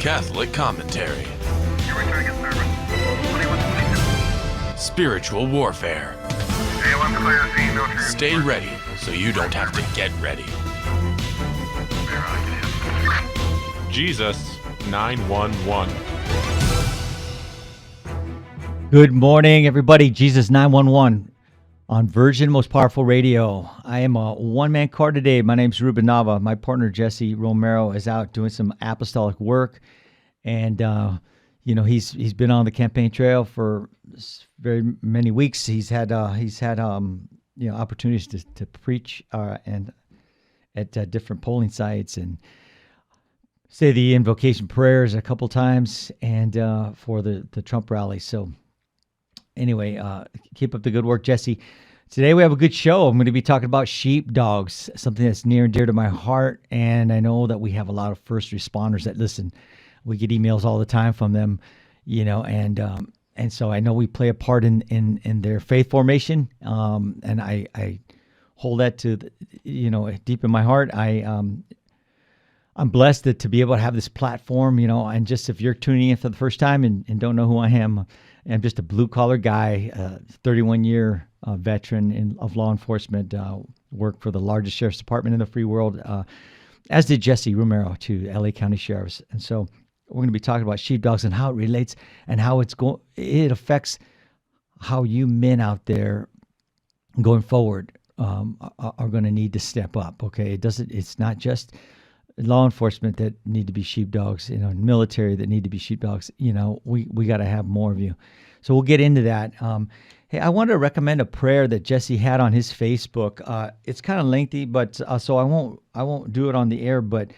Catholic commentary. You're returning at service. 2122. Spiritual warfare. A1 clear, scene, no trigger. Stay ready so you don't have to get ready. Jesus 911. Good morning, everybody. Jesus 911 on Virgin Most Powerful Radio. I am a one-man car today. My name's Ruben Nava. My partner, Jesse Romero, is out doing some apostolic work. And, he's been on the campaign trail for very many weeks. He's had opportunities to preach and at different polling sites and say the invocation prayers a couple times and for the Trump rally. So anyway, keep up the good work, Jesse. Today we have a good show. I'm going to be talking about sheepdogs, something that's near and dear to my heart. And I know that we have a lot of first responders that listen. We get emails all the time from them, and so I know we play a part in their faith formation. And I hold that to, deep in my heart. I'm blessed to be able to have this platform, and just if you're tuning in for the first time and don't know who I am, I'm just a blue-collar guy, 31-year veteran of law enforcement, worked for the largest sheriff's department in the free world, as did Jesse Romero to LA County Sheriffs. And so we're going to be talking about sheepdogs and how it relates and how it affects how you men out there going forward are going to need to step up, okay? It's not just law enforcement that need to be sheepdogs, military that need to be sheepdogs. We got to have more of you. So we'll get into that. Hey, I wanted to recommend a prayer that Jesse had on his Facebook. It's kind of lengthy, but so I won't do it on the air. But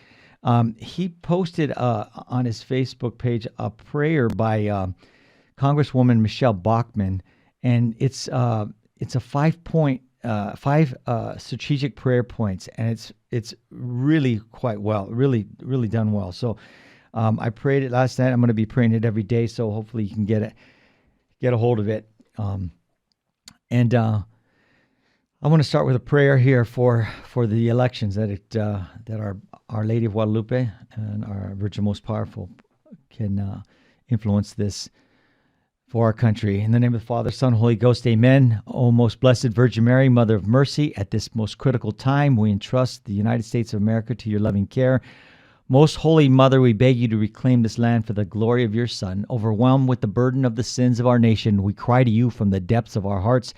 he posted on his Facebook page a prayer by Congresswoman Michelle Bachmann, and it's a 5-point. 5 strategic prayer points, and it's really quite well, really done well. So I prayed it last night. I'm going to be praying it every day, so hopefully you can get a hold of it. And I want to start with a prayer here for the elections that our Lady of Guadalupe and our Virgin Most Powerful can influence this for our country. In the name of the Father, Son, Holy Ghost, amen. O most blessed Virgin Mary, Mother of Mercy, at this most critical time, we entrust the United States of America to your loving care. Most Holy Mother, we beg you to reclaim this land for the glory of your Son. Overwhelmed with the burden of the sins of our nation, we cry to you from the depths of our hearts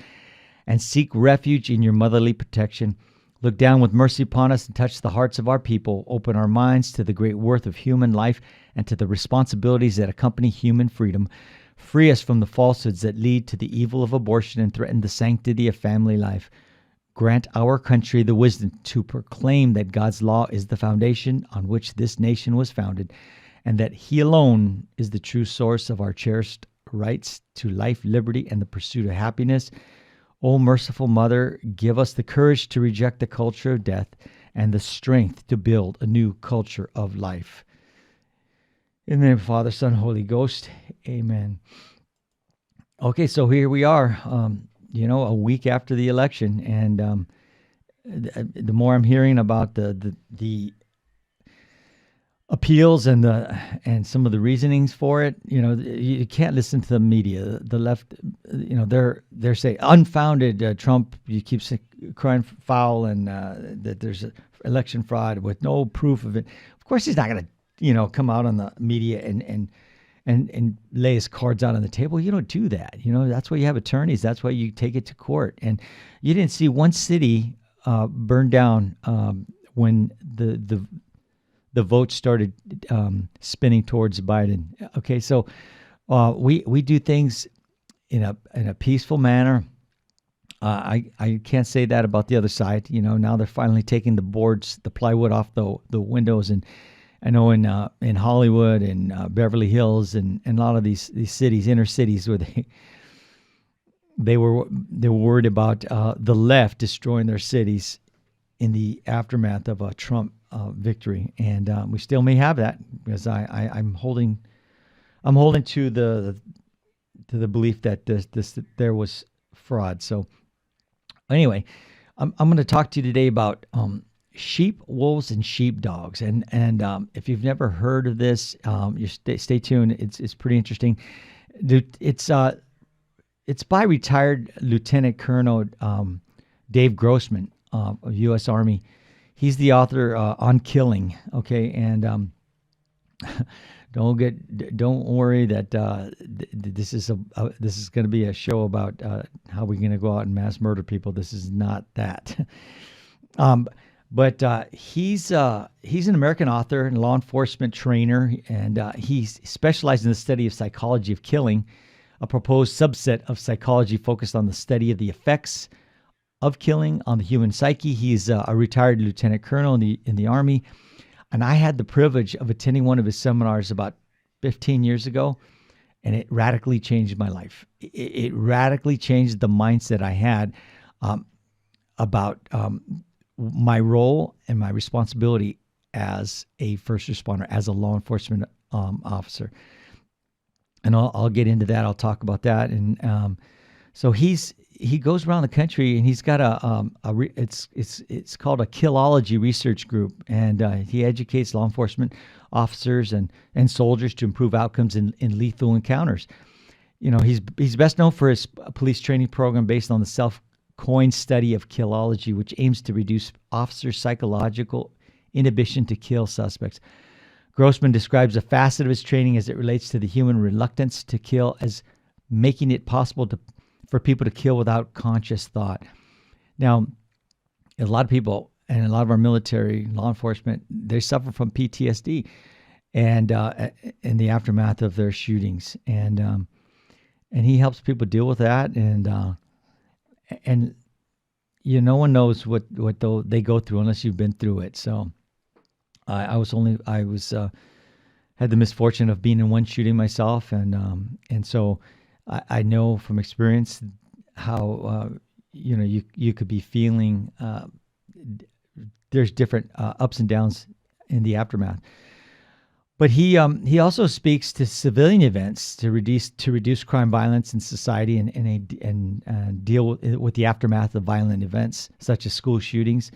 and seek refuge in your motherly protection. Look down with mercy upon us and touch the hearts of our people. Open our minds to the great worth of human life and to the responsibilities that accompany human freedom. Free us from the falsehoods that lead to the evil of abortion and threaten the sanctity of family life. Grant our country the wisdom to proclaim that God's law is the foundation on which this nation was founded, and that He alone is the true source of our cherished rights to life, liberty, and the pursuit of happiness. O merciful Mother, give us the courage to reject the culture of death and the strength to build a new culture of life. In the name of Father, Son, Holy Ghost, amen. Okay, so here we are, a week after the election, and the more I'm hearing about the appeals and some of the reasonings for it, you can't listen to the media. The left, they're saying unfounded. Trump, you keep crying foul, and that there's election fraud with no proof of it. Of course, he's not going to come out on the media and lay his cards out on the table. You don't do that. That's why you have attorneys. That's why you take it to court. And you didn't see one city burned down when the vote started spinning towards Biden. Okay, so we do things in a peaceful manner. I can't say that about the other side. Now they're finally taking the plywood off the windows, and I know in Hollywood and Beverly Hills and a lot of these cities, inner cities, where they were worried about the left destroying their cities in the aftermath of a Trump victory, and we still may have that, because I'm holding to the belief that there was fraud. So anyway, I'm going to talk to you today about Sheep, Wolves, and Sheepdogs. And if you've never heard of this, you stay tuned. It's pretty interesting. It's by retired Lieutenant Colonel Dave Grossman of U.S. Army. He's the author on killing. Okay, and don't worry that this is going to be a show about how we're going to go out and mass murder people. This is not that. But he's an American author and law enforcement trainer, and he's specialized in the study of psychology of killing, a proposed subset of psychology focused on the study of the effects of killing on the human psyche. He's a retired lieutenant colonel in the Army, and I had the privilege of attending one of his seminars about 15 years ago, and it radically changed my life. It radically changed the mindset I had about my role and my responsibility as a first responder, as a law enforcement officer. And I'll get into that. I'll talk about that. And so he goes around the country, and he's got it's called a Killology research group, and he educates law enforcement officers and soldiers to improve outcomes in lethal encounters. You know, he's best known for his police training program based on the self-coined study of Killology, which aims to reduce officers' psychological inhibition to kill suspects. Grossman describes a facet of his training as it relates to the human reluctance to kill as making it possible for people to kill without conscious thought. Now, a lot of people and a lot of our military, law enforcement, they suffer from PTSD and in the aftermath of their shootings. And he helps people deal with that. And no one knows what they go through unless you've been through it. So I had the misfortune of being in one shooting myself, and so I know from experience how you could be feeling. There's different ups and downs in the aftermath, but he also speaks to civilian events to reduce crime, violence in society, and deal with the aftermath of violent events such as school shootings.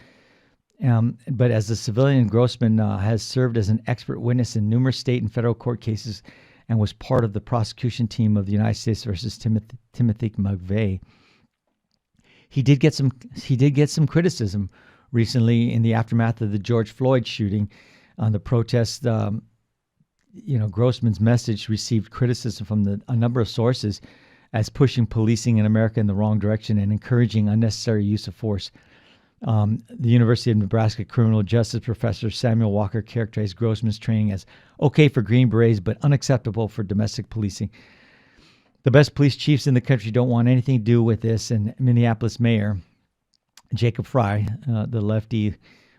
But as a civilian, Grossman has served as an expert witness in numerous state and federal court cases, and was part of the prosecution team of the United States versus Timothy McVeigh. He did get some criticism recently in the aftermath of the George Floyd shooting. On the protest, Grossman's message received criticism from a number of sources as pushing policing in America in the wrong direction and encouraging unnecessary use of force. The University of Nebraska criminal justice professor Samuel Walker characterized Grossman's training as okay for Green Berets, but unacceptable for domestic policing. The best police chiefs in the country don't want anything to do with this, and Minneapolis Mayor Jacob Fry, the lefty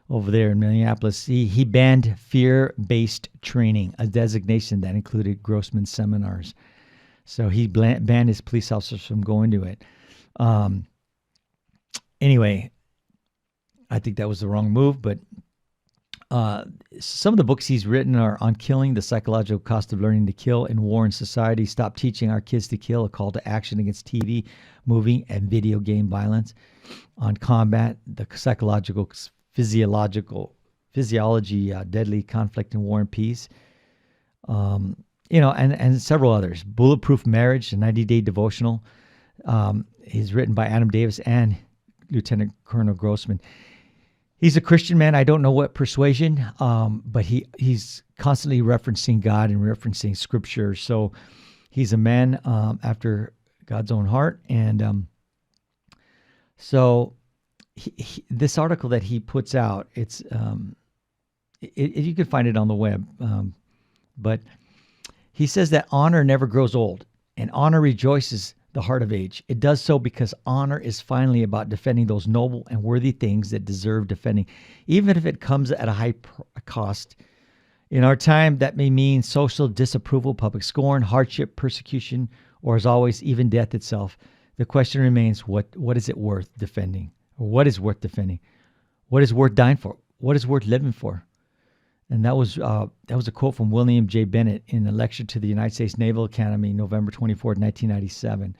over there in Minneapolis, he banned fear-based training, a designation that included Grossman's seminars. So he banned his police officers from going to it. Anyway, I think that was the wrong move, but some of the books he's written are on killing, the psychological cost of learning to kill in war and society, stop teaching our kids to kill, a call to action against TV, movie, and video game violence, on combat, the psychological, physiology, deadly conflict in war and peace, and several others. Bulletproof Marriage, a 90-day devotional, is written by Adam Davis and Lieutenant Colonel Grossman. He's a Christian man. I don't know what persuasion, but he's constantly referencing God and referencing Scripture. So he's a man after God's own heart. And so this article that he puts out, it's you can find it on the web. But he says that honor never grows old, and honor rejoices the heart of age. It does so because honor is finally about defending those noble and worthy things that deserve defending, even if it comes at a high cost. In our time, that may mean social disapproval, public scorn, hardship, persecution, or as always, even death itself. The question remains, what is it worth defending? Or what is worth defending? What is worth dying for? What is worth living for? And that was a quote from William J. Bennett in a lecture to the United States Naval Academy, November 24, 1997.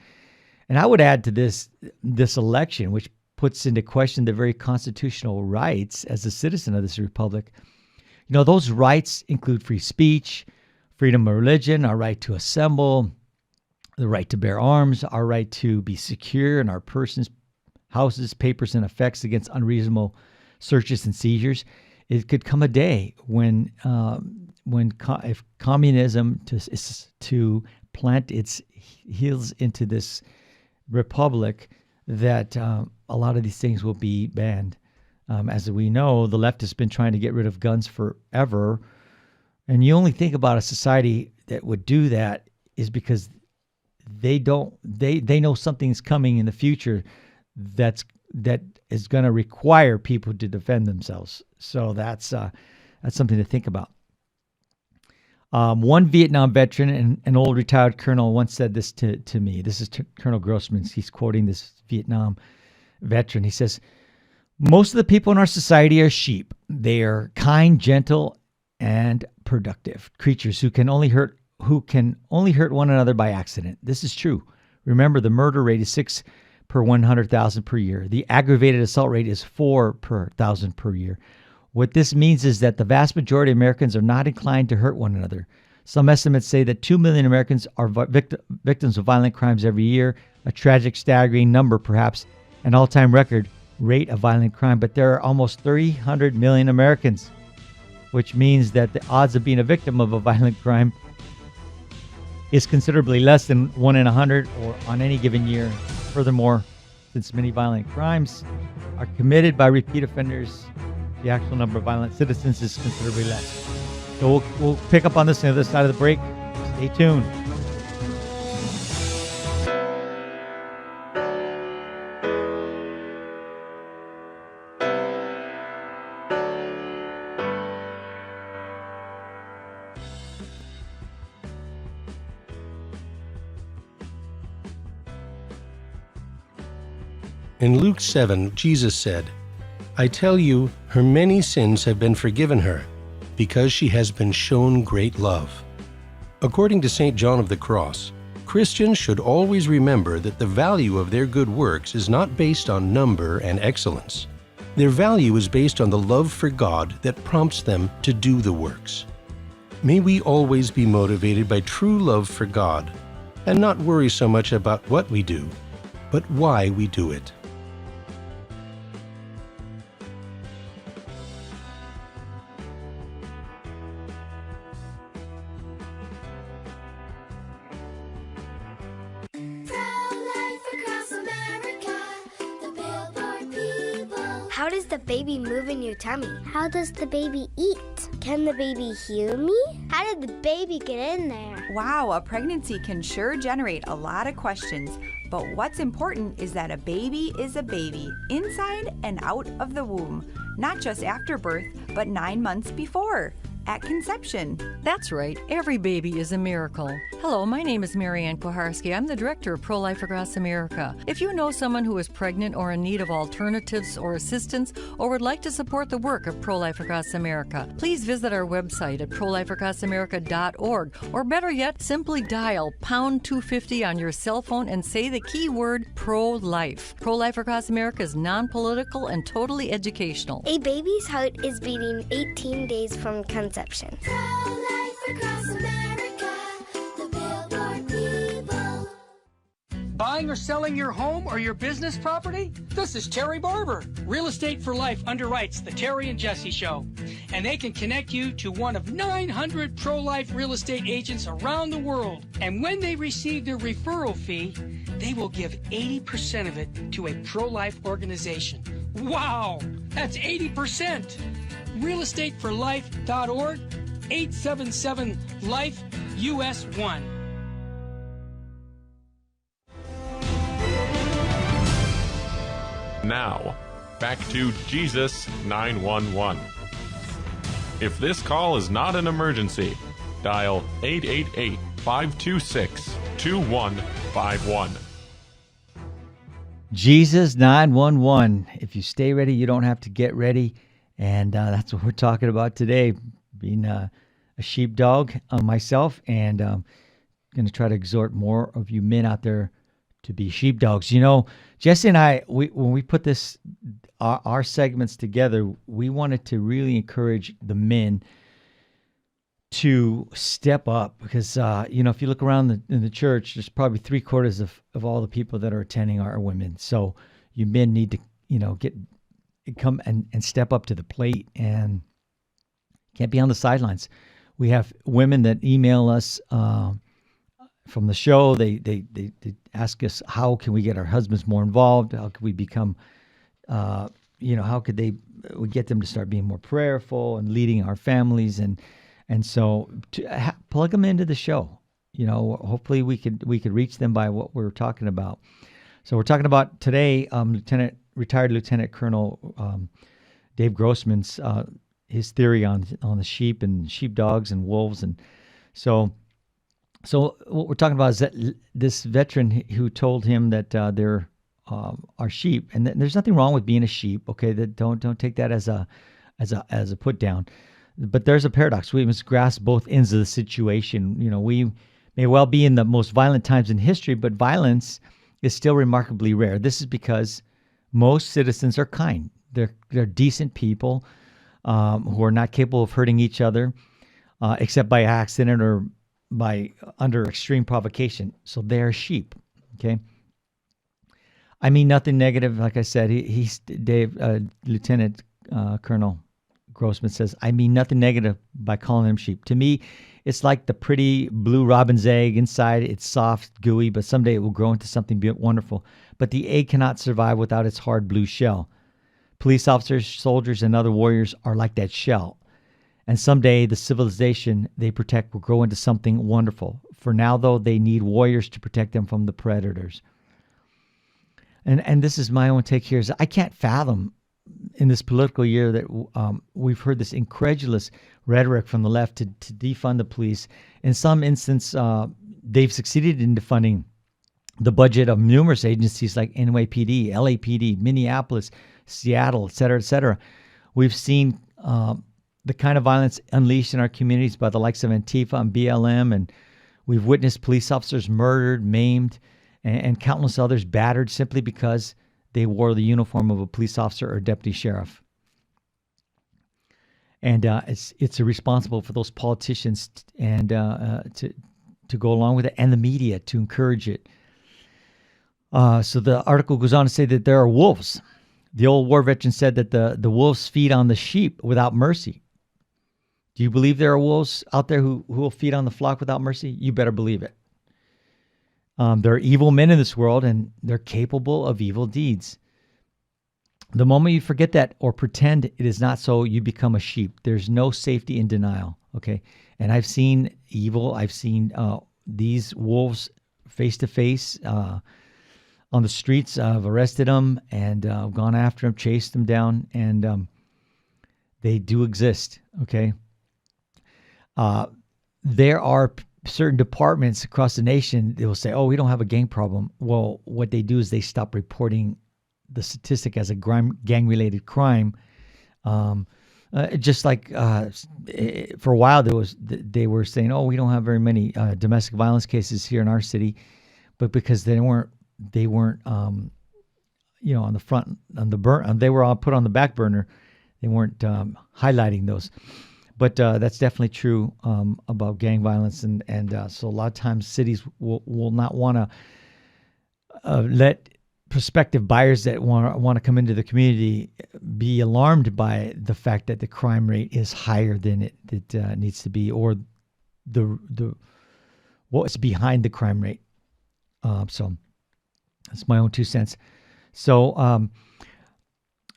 And I would add to this election, which puts into question the very constitutional rights as a citizen of this republic. Those rights include free speech, freedom of religion, our right to assemble, the right to bear arms, our right to be secure in our persons, houses, papers, and effects against unreasonable searches and seizures. It could come a day when if communism is to plant its heels into this republic, that a lot of these things will be banned. As we know, the left has been trying to get rid of guns forever. And you only think about a society that would do that is because they know something's coming in the future that is going to require people to defend themselves. So that's something to think about. One Vietnam veteran and an old retired colonel once said this to me. This is Colonel Grossman. He's quoting this Vietnam veteran. He says, "Most of the people in our society are sheep. They are kind, gentle, and productive creatures who can only hurt one another by accident. This is true. Remember, the murder rate is 6 per 100,000 per year. The aggravated assault rate is 4 per 1,000 per year. What this means is that the vast majority of Americans are not inclined to hurt one another. Some estimates say that 2 million Americans are victims of violent crimes every year, a tragic, staggering number, perhaps an all-time record rate of violent crime. But there are almost 300 million Americans, which means that the odds of being a victim of a violent crime is considerably less than 1 in 100 or on any given year. Furthermore, since many violent crimes are committed by repeat offenders, the actual number of violent citizens is considerably less." So we'll pick up on this on the other side of the break. Stay tuned. In Luke 7, Jesus said, "I tell you, her many sins have been forgiven her, because she has been shown great love." According to St. John of the Cross, Christians should always remember that the value of their good works is not based on number and excellence. Their value is based on the love for God that prompts them to do the works. May we always be motivated by true love for God and not worry so much about what we do, but why we do it. How does the baby move in your tummy? How does the baby eat? Can the baby hear me? How did the baby get in there? Wow, a pregnancy can sure generate a lot of questions. But what's important is that a baby is a baby, inside and out of the womb. Not just after birth, but 9 months before, at conception. That's right. Every baby is a miracle. Hello, my name is Marianne Koharski. I'm the director of Pro-Life Across America. If you know someone who is pregnant or in need of alternatives or assistance or would like to support the work of Pro-Life Across America, please visit our website at prolifeacrossamerica.org, or better yet, simply dial pound 250 on your cell phone and say the keyword pro-life. Pro-Life Across America is non-political and totally educational. A baby's heart is beating 18 days from conception. Pro-life across America, the Billboard people. Buying or selling your home or your business property? This is Terry Barber. Real Estate for Life underwrites The Terry and Jesse Show. And they can connect you to one of 900 pro-life real estate agents around the world. And when they receive their referral fee, they will give 80% of it to a pro-life organization. Wow, that's 80%. realestateforlife.org, 877-LIFE-US1. Now, back to Jesus 911. If this call is not an emergency, dial 888-526-2151. Jesus 911. If you stay ready, you don't have to get ready. And that's what we're talking about today, being a sheepdog myself, and going to try to exhort more of you men out there be sheepdogs. Jesse and I, when we put our segments together, we wanted to really encourage the men to step up because, if you look around in the church, there's probably 3/4 of all the people that are attending are women. So you men need to, come and step up to the plate and can't be on the sidelines. We have women that email us from the show. They ask us, how can we get our husbands more involved? How can we become, how could we get them to start being more prayerful and leading our families? And so plug them into the show. Hopefully we could reach them by what we're talking about. So we're talking about today, retired Lieutenant Colonel Dave Grossman's his theory on the sheep and sheepdogs and wolves. And so what we're talking about is that this veteran who told him that there are sheep, and there's nothing wrong with being a sheep. Okay, that don't take that as a put down. But there's a paradox. We must grasp both ends of the situation. We may well be in the most violent times in history, but violence is still remarkably rare. This is because most citizens are kind. They're decent people who are not capable of hurting each other, except by accident or under extreme provocation. So they're sheep. Okay. I mean nothing negative. Like I said, he's Dave, Lieutenant Colonel Grossman says, I mean nothing negative by calling them sheep. To me, it's like the pretty blue robin's egg. Inside, it's soft, gooey, but someday it will grow into something wonderful. But the egg cannot survive without its hard blue shell. Police officers, soldiers, and other warriors are like that shell. And someday the civilization they protect will grow into something wonderful. For now, though, they need warriors to protect them from the predators. And this is my own take here, is I can't fathom in this political year that we've heard this incredulous rhetoric from the left to defund the police. In some instance, they've succeeded in defunding the budget of numerous agencies like NYPD, LAPD, Minneapolis, Seattle, et cetera, et cetera. We've seen the kind of violence unleashed in our communities by the likes of Antifa and BLM, and we've witnessed police officers murdered, maimed, and countless others battered simply because they wore the uniform of a police officer or deputy sheriff. And it's irresponsible for those politicians to go along with it, and the media to encourage it. So the article goes on to say that there are wolves. The old war veteran said that the wolves feed on the sheep without mercy. Do you believe there are wolves out there who will feed on the flock without mercy? You better believe it. There are evil men in this world, and they're capable of evil deeds. The moment you forget that or pretend it is not so, you become a sheep. There's no safety in denial, okay? And I've seen evil. I've seen these wolves face to face on the streets. I've arrested them and gone after them, chased them down, and they do exist, okay? There are certain departments across the nation, they will say, oh, we don't have a gang problem. Well, what they do is they stop reporting the statistic as a gang-related crime. Just like for a while they were saying, oh, we don't have very many domestic violence cases here in our city, but because they weren't on the front, they were all put on the back burner. They weren't highlighting those. But that's definitely true about gang violence, and so a lot of times cities will not want to let prospective buyers that want to come into the community be alarmed by the fact that the crime rate is higher than it needs to be, or the what's behind the crime rate. So that's my own 2 cents. So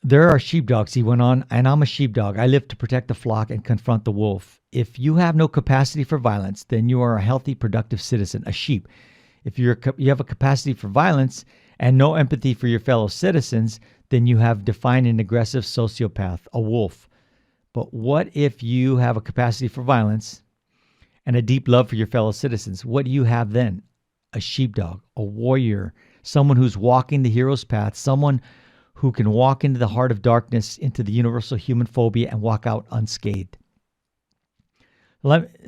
there are sheepdogs, he went on, and I'm a sheepdog. I live to protect the flock and confront the wolf. If you have no capacity for violence, then you are a healthy, productive citizen, a sheep. If you have a capacity for violence and no empathy for your fellow citizens, then you have defined an aggressive sociopath, a wolf. But what if you have a capacity for violence and a deep love for your fellow citizens? What do you have then? A sheepdog, a warrior, someone who's walking the hero's path, someone who can walk into the heart of darkness, into the universal human phobia, and walk out unscathed.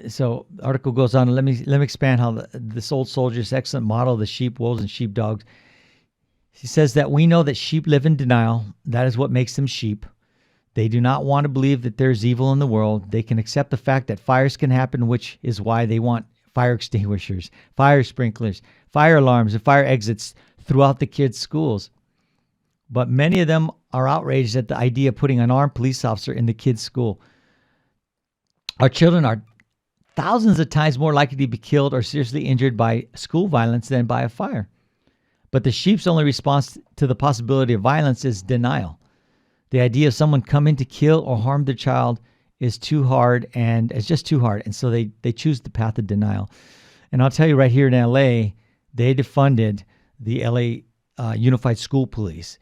So the article goes on. Let me expand how this old soldier's excellent model of the sheep, wolves, and sheepdogs. He says that we know that sheep live in denial. That is what makes them sheep. They do not want to believe that there's evil in the world. They can accept the fact that fires can happen, which is why they want fire extinguishers, fire sprinklers, fire alarms, and fire exits throughout the kids' schools. But many of them are outraged at the idea of putting an armed police officer in the kids' school. Our children are thousands of times more likely to be killed or seriously injured by school violence than by a fire. But the sheep's only response to the possibility of violence is denial. The idea of someone coming to kill or harm their child is too hard, and it's just too hard. And so they choose the path of denial. And I'll tell you right here in LA, they defunded the LA Unified School Police,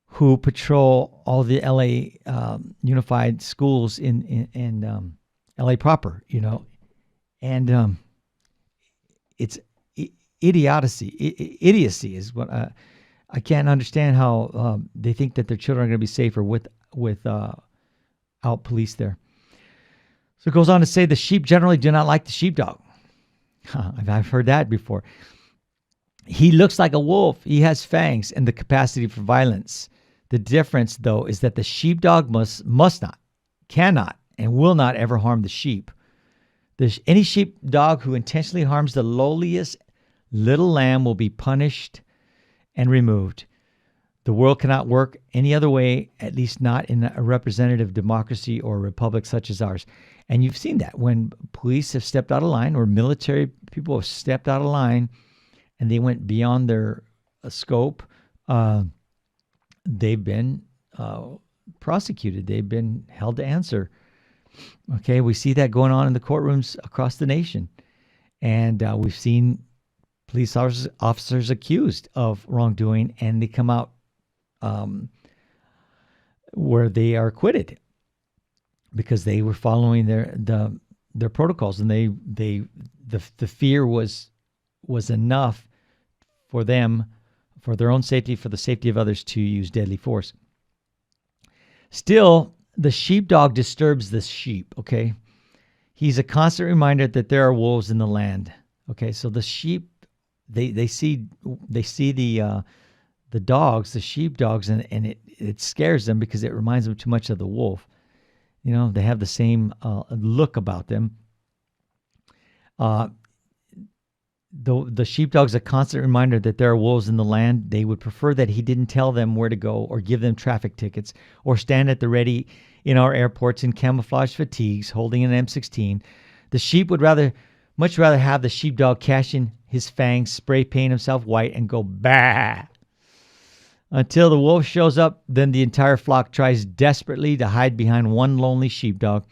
who patrol all the LA Unified Schools in LA proper, and it's idiocy is what I can't understand how they think that their children are going to be safer without police there. So it goes on to say the sheep generally do not like the sheepdog. I've heard that before. He looks like a wolf. He has fangs and the capacity for violence. The difference, though, is that the sheepdog must not, cannot, and will not ever harm the sheep. Any sheepdog who intentionally harms the lowliest little lamb will be punished and removed. The world cannot work any other way, at least not in a representative democracy or a republic such as ours. And you've seen that when police have stepped out of line or military people have stepped out of line and they went beyond their scope, they've been prosecuted. They've been held to answer. Okay, we see that going on in the courtrooms across the nation. And we've seen police officers accused of wrongdoing, and they come out where they are acquitted because they were following their protocols, and the fear was enough for them, for their own safety, for the safety of others, to use deadly force. Still, the sheepdog disturbs the sheep, okay? He's a constant reminder that there are wolves in the land. Okay, so the sheep, they see the dogs, the sheepdogs, and it scares them because it reminds them too much of the wolf. They have the same look about them. The sheepdog's a constant reminder that there are wolves in the land. They would prefer that he didn't tell them where to go or give them traffic tickets or stand at the ready in our airports in camouflage fatigues holding an M16. The sheep would much rather have the sheepdog cash in his fangs, spray paint himself white, and go bah. Until the wolf shows up, then the entire flock tries desperately to hide behind one lonely sheepdog.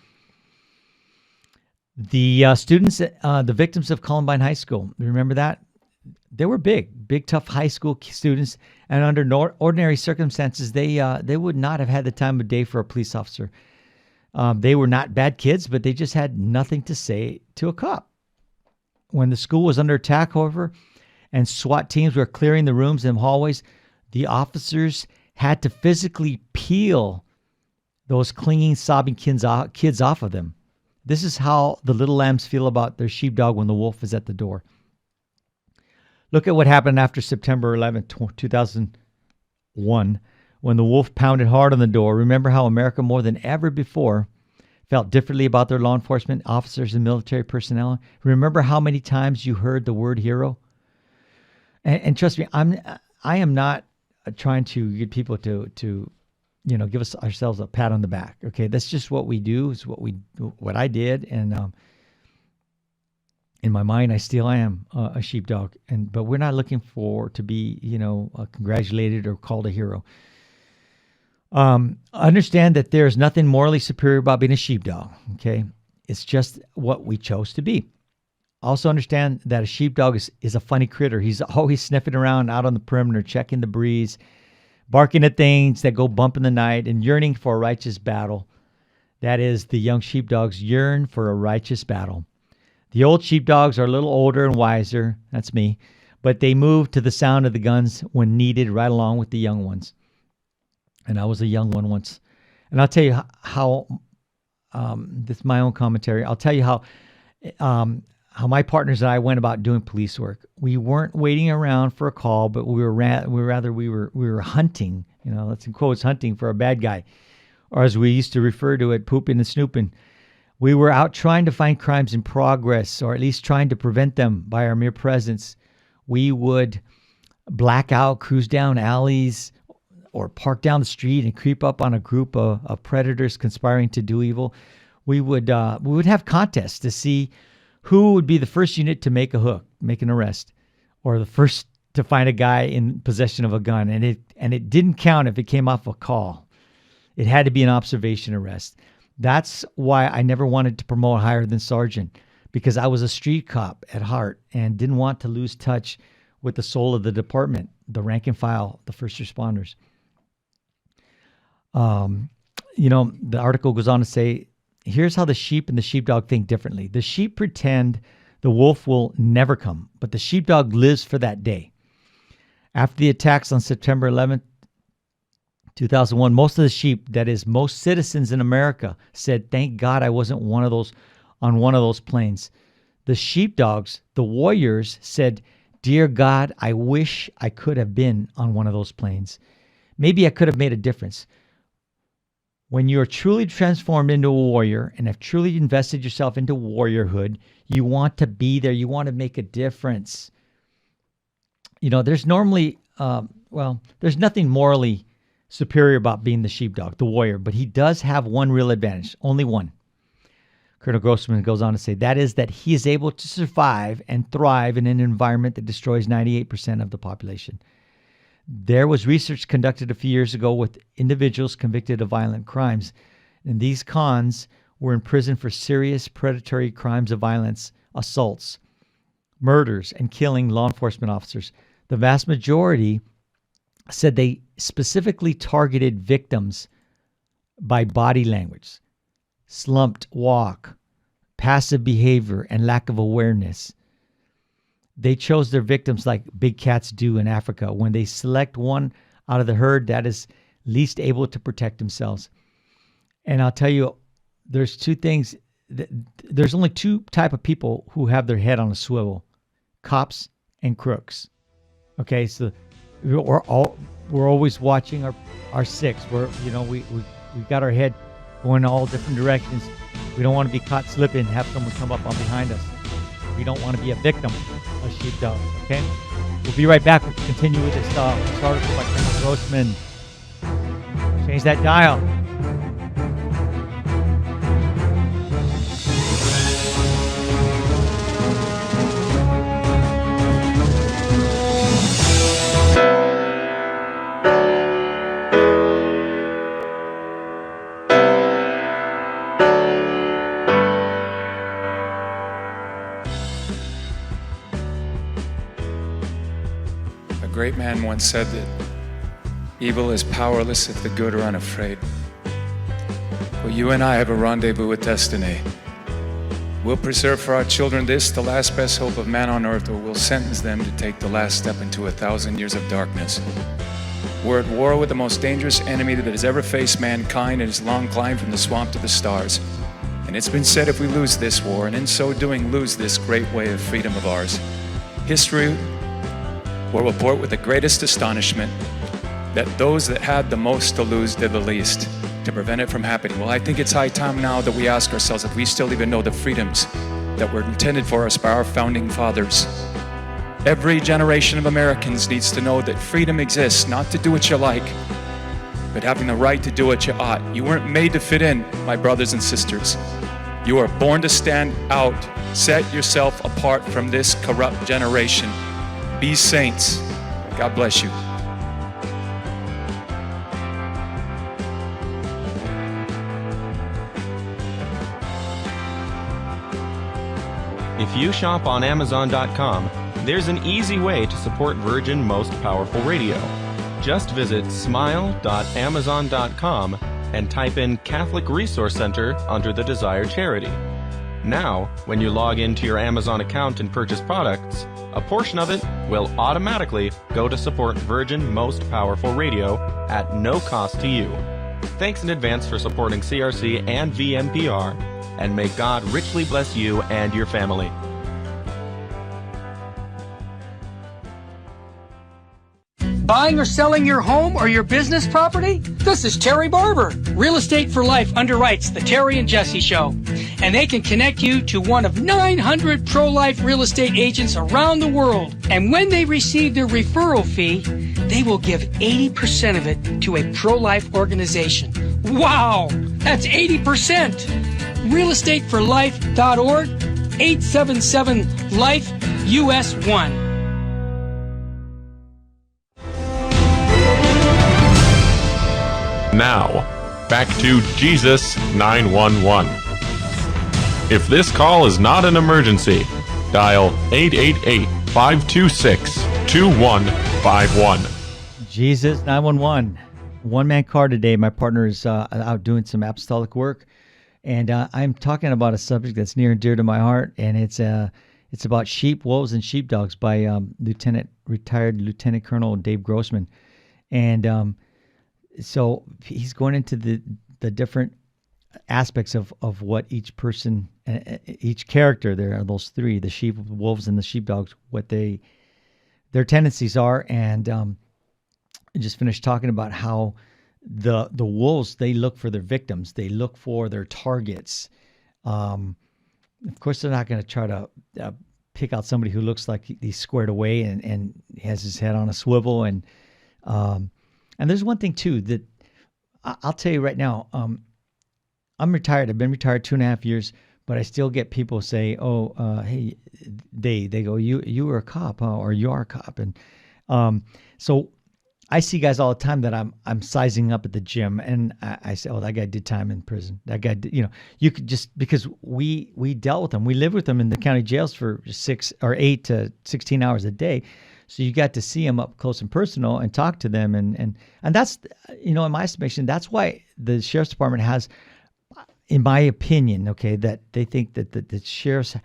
The students, the victims of Columbine High School, remember that? They were big, tough high school students, and under ordinary circumstances, they would not have had the time of day for a police officer. They were not bad kids, but they just had nothing to say to a cop. When the school was under attack, however, and SWAT teams were clearing the rooms and hallways, the officers had to physically peel those clinging, sobbing kids off of them. This is how the little lambs feel about their sheepdog when the wolf is at the door. Look at what happened after September 11th, 2001, when the wolf pounded hard on the door. Remember how America, more than ever before, felt differently about their law enforcement officers and military personnel? Remember how many times you heard the word hero? And trust me, I am not trying to get people to give us ourselves a pat on the back. Okay, that's just what we do. It's what I did, and in my mind, I still am a sheepdog. But we're not looking to be congratulated or called a hero. Understand that there's nothing morally superior about being a sheepdog. Okay, it's just what we chose to be. Also understand that a sheepdog is a funny critter. He's always sniffing around out on the perimeter, checking the breeze, barking at things that go bump in the night, and yearning for a righteous battle. That is, the young sheepdogs yearn for a righteous battle. The old sheepdogs are a little older and wiser. That's me. But they move to the sound of the guns when needed, right along with the young ones. And I was a young one once. And I'll tell you how this is my own commentary. I'll tell you how my partners and I went about doing police work. We weren't waiting around for a call, but we were hunting. That's in quotes, hunting for a bad guy, or as we used to refer to it, pooping and snooping. We were out trying to find crimes in progress, or at least trying to prevent them by our mere presence. We would black out, cruise down alleys, or park down the street and creep up on a group of predators conspiring to do evil. We would have contests to see who would be the first unit to make an arrest, or the first to find a guy in possession of a gun. And it didn't count if it came off a call. It had to be an observation arrest. That's why I never wanted to promote higher than sergeant, because I was a street cop at heart and didn't want to lose touch with the soul of the department, the rank and file, the first responders. The article goes on to say, here's how the sheep and the sheepdog think differently. The sheep pretend the wolf will never come, but the sheepdog lives for that day. After the attacks on September 11th, 2001, most of the sheep, that is, most citizens in America, said, "Thank God I wasn't on one of those planes." The sheepdogs, the warriors, said, "Dear God, I wish I could have been on one of those planes. Maybe I could have made a difference." When you are truly transformed into a warrior and have truly invested yourself into warriorhood, you want to be there. You want to make a difference. There's normally, there's nothing morally superior about being the sheepdog, the warrior, but he does have one real advantage, only one. Colonel Grossman goes on to say, that is that he is able to survive and thrive in an environment that destroys 98% of the population. There was research conducted a few years ago with individuals convicted of violent crimes, and these cons were in prison for serious predatory crimes of violence, assaults, murders, and killing law enforcement officers. The vast majority said they specifically targeted victims by body language, slumped walk, passive behavior, and lack of awareness. They chose their victims like big cats do in Africa, when they select one out of the herd that is least able to protect themselves. And I'll tell you, there's two things. There's only two type of people who have their head on a swivel: cops and crooks. Okay, so we're always watching our six. We got our head going all different directions. We don't want to be caught slipping and have someone come up on behind us. We don't want to be a victim of sheepdogs. Okay, we'll be right back. We'll continue with this article by Colonel Grossman. Change that dial. A great man once said that evil is powerless if the good are unafraid. Well, you and I have a rendezvous with destiny. We'll preserve for our children this, the last best hope of man on earth, or we'll sentence them to take the last step into 1,000 years of darkness. We're at war with the most dangerous enemy that has ever faced mankind in his long climb from the swamp to the stars. And it's been said, if we lose this war, and in so doing lose this great way of freedom of ours, history will report with the greatest astonishment that those that had the most to lose did the least to prevent it from happening. Well, I think it's high time now that we ask ourselves if we still even know the freedoms that were intended for us by our founding fathers. Every generation of Americans needs to know that freedom exists, not to do what you like, but having the right to do what you ought. You weren't made to fit in, my brothers and sisters. You are born to stand out. Set yourself apart from this corrupt generation. Be saints. God bless you. If you shop on Amazon.com, there's an easy way to support Virgin Most Powerful Radio. Just visit smile.amazon.com and type in Catholic Resource Center under the desired charity. Now, when you log into your Amazon account and purchase products, a portion of it will automatically go to support Virgin Most Powerful Radio at no cost to you. Thanks in advance for supporting CRC and VMPR, and may God richly bless you and your family. Buying or selling your home or your business property? This is Terry Barber. Real Estate for Life underwrites the Terry and Jesse Show. And they can connect you to one of 900 pro-life real estate agents around the world. And when they receive their referral fee, they will give 80% of it to a pro-life organization. Wow! That's 80%! realestateforlife.org, 877-LIFE-US1. Now, back to Jesus 911. If this call is not an emergency, dial 888-526-2151. Jesus 911. One-man car today. My partner is out doing some apostolic work, and I'm talking about a subject that's near and dear to my heart, and it's about sheep, wolves, and sheepdogs by retired Lieutenant Colonel Dave Grossman. And so he's going into the different aspects of what each person, each character, there are those three, the sheep, the wolves, and the sheepdogs, what their tendencies are. And I just finished talking about how the wolves, they look for their victims. They look for their targets. Of course, they're not going to try to pick out somebody who looks like he's squared away and has his head on a swivel. And there's one thing too that I'll tell you right now. I'm retired. I've been retired 2.5 years, but I still get people say, "Oh, hey," they go, "You were a cop, huh? Or you are a cop." And so I see guys all the time that I'm sizing up at the gym, and I say, "Oh, that guy did time in prison. That guy did," you could just, because we dealt with them, we lived with them in the county jails for 6 or 8 to 16 hours a day. So you got to see them up close and personal and talk to them. And that's, in my estimation, that's why the sheriff's department has, in my opinion, okay, that they think that the sheriff's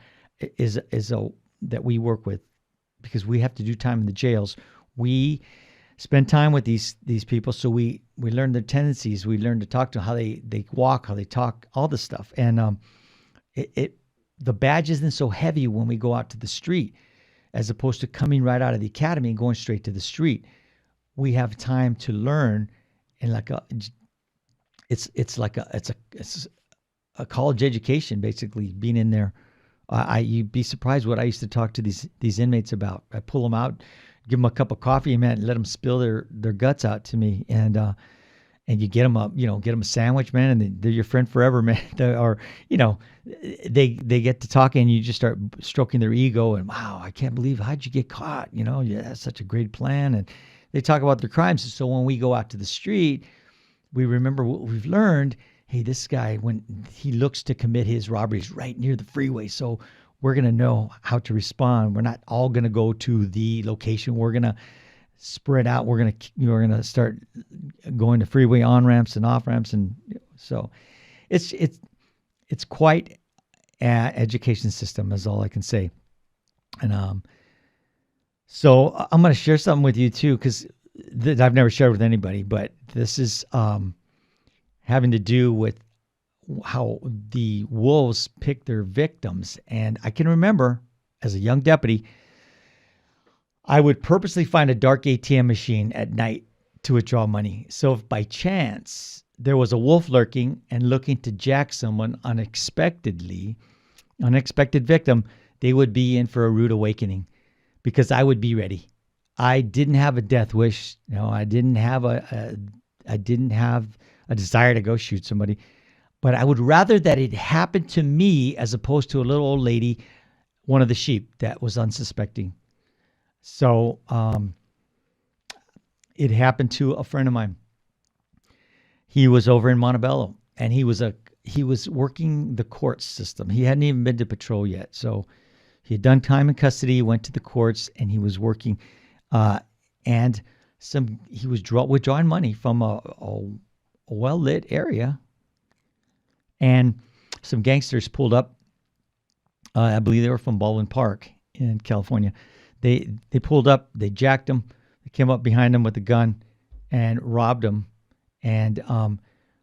is that we work with, because we have to do time in the jails. We spend time with these people, so we learn their tendencies. We learn to talk to them, how they walk, how they talk, all this stuff. And the badge isn't so heavy when we go out to the street, as opposed to coming right out of the academy and going straight to the street. We have time to learn, and it's a college education, basically, being in there. You'd be surprised what I used to talk to these inmates about. I pull them out, give them a cup of coffee, and man, let them spill their guts out to me, and you get them get them a sandwich, man, and they're your friend forever, man. They get to talking, and you just start stroking their ego, and wow, I can't believe, how'd you get caught? Yeah, that's such a great plan. And they talk about their crimes. So when we go out to the street, we remember what we've learned. Hey, this guy, when he looks to commit his robberies right near the freeway, so we're going to know how to respond. We're not all going to go to the location. We're going to spread out. We're going to start going to freeway on-ramps and off-ramps. And so it's quite an education system, is all I can say. And so I'm going to share something with you too, because I've never shared with anybody, but this is having to do with how the wolves pick their victims. And I can remember, as a young deputy, I would purposely find a dark ATM machine at night to withdraw money. So if by chance there was a wolf lurking and looking to jack someone unexpected victim, they would be in for a rude awakening, because I would be ready. I didn't have a death wish. I didn't have a desire to go shoot somebody, but I would rather that it happened to me as opposed to a little old lady, one of the sheep that was unsuspecting. So it happened to a friend of mine. He was over in Montebello, and he was working the court system. He hadn't even been to patrol yet. So he had done time in custody, went to the courts, and he was working. And he was withdrawing money from a well-lit area. And some gangsters pulled up. I believe they were from Baldwin Park in California. They pulled up, they jacked him, they came up behind him with a gun and robbed him. And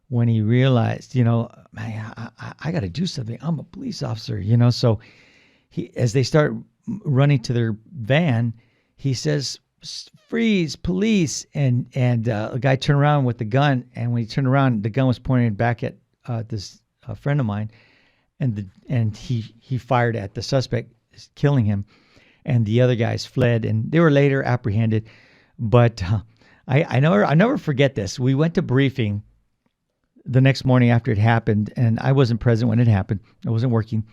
when he realized, I got to do something. I'm a police officer, So as they start running to their van, he says, "Freeze, police!" And a guy turned around with the gun, and when he turned around, the gun was pointed back at this friend of mine, and he fired at the suspect, killing him, and the other guys fled, and they were later apprehended. But I never forget this. We went to briefing the next morning after it happened, and I wasn't present when it happened. I wasn't working.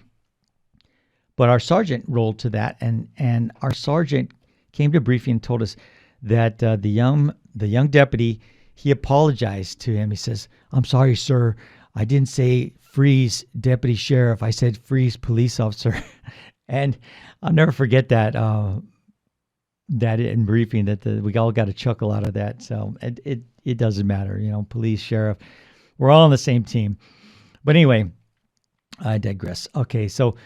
But our sergeant rolled to that, and our sergeant came to briefing and told us that the young deputy, he apologized to him. He says, "I'm sorry, sir. I didn't say freeze deputy sheriff. I said freeze police officer." And I'll never forget that in briefing, that we all got a chuckle out of that. So it doesn't matter, police, sheriff. We're all on the same team. But anyway, I digress. Okay, so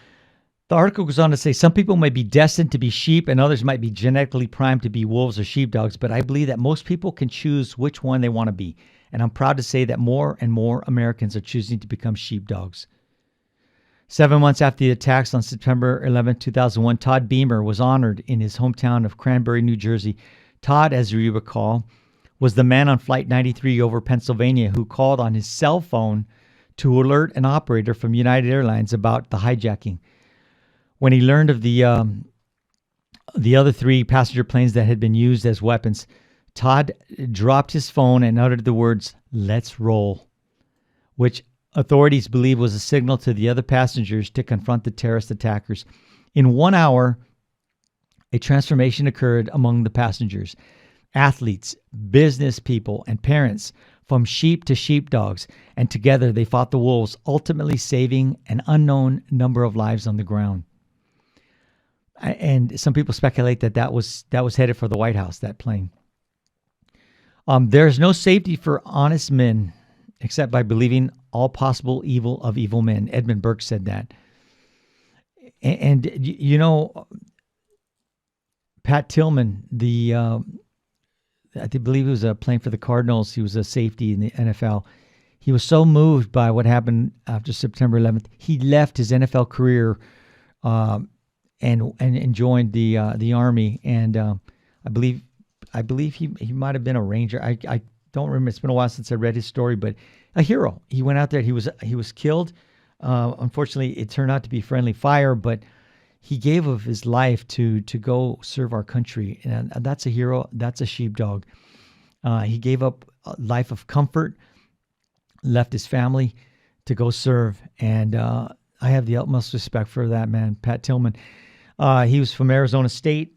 the article goes on to say some people may be destined to be sheep and others might be genetically primed to be wolves or sheepdogs, but I believe that most people can choose which one they want to be. And I'm proud to say that more and more Americans are choosing to become sheepdogs. 7 months after the attacks on September 11, 2001, Todd Beamer was honored in his hometown of Cranberry, New Jersey. Todd, as you recall, was the man on Flight 93 over Pennsylvania who called on his cell phone to alert an operator from United Airlines about the hijacking. When he learned of the other 3 passenger planes that had been used as weapons, Todd dropped his phone and uttered the words, "Let's roll," which authorities believe was a signal to the other passengers to confront the terrorist attackers. In 1 hour, a transformation occurred among the passengers. Athletes, business people, and parents, from sheep to sheepdogs, and together they fought the wolves, ultimately saving an unknown number of lives on the ground. And some people speculate that was headed for the White House, that plane. There's no safety for honest men except by believing all possible evil of evil men. Edmund Burke said that. And Pat Tillman, I believe he was playing for the Cardinals. He was a safety in the NFL. He was so moved by what happened after September 11th, he left his NFL career and joined the Army. And I believe he might have been a Ranger. I don't remember. It's been a while since I read his story, but a hero. He went out there. He was killed. Unfortunately, it turned out to be friendly fire, but he gave of his life to go serve our country. And that's a hero. That's a sheepdog. He gave up a life of comfort, left his family to go serve. And I have the utmost respect for that man, Pat Tillman. He was from Arizona State.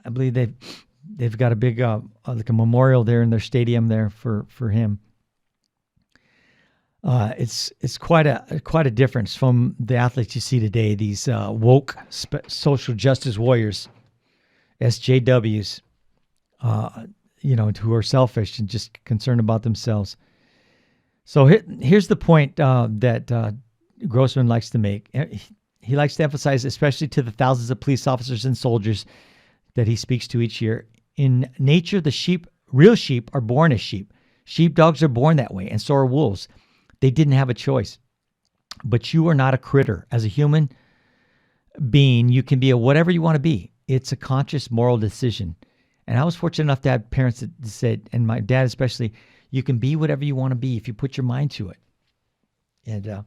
I believe they've got a big like a memorial there in their stadium there for him. It's quite a difference from the athletes you see today. These woke social justice warriors, SJWs, who are selfish and just concerned about themselves. So here's the point that Grossman likes to make. He likes to emphasize, especially to the thousands of police officers and soldiers that he speaks to each year. In nature, real sheep are born as sheep. Sheepdogs are born that way, and so are wolves. They didn't have a choice. But you are not a critter. As a human being, you can be whatever you want to be. It's a conscious moral decision. And I was fortunate enough to have parents that said, and my dad especially, you can be whatever you want to be if you put your mind to it. And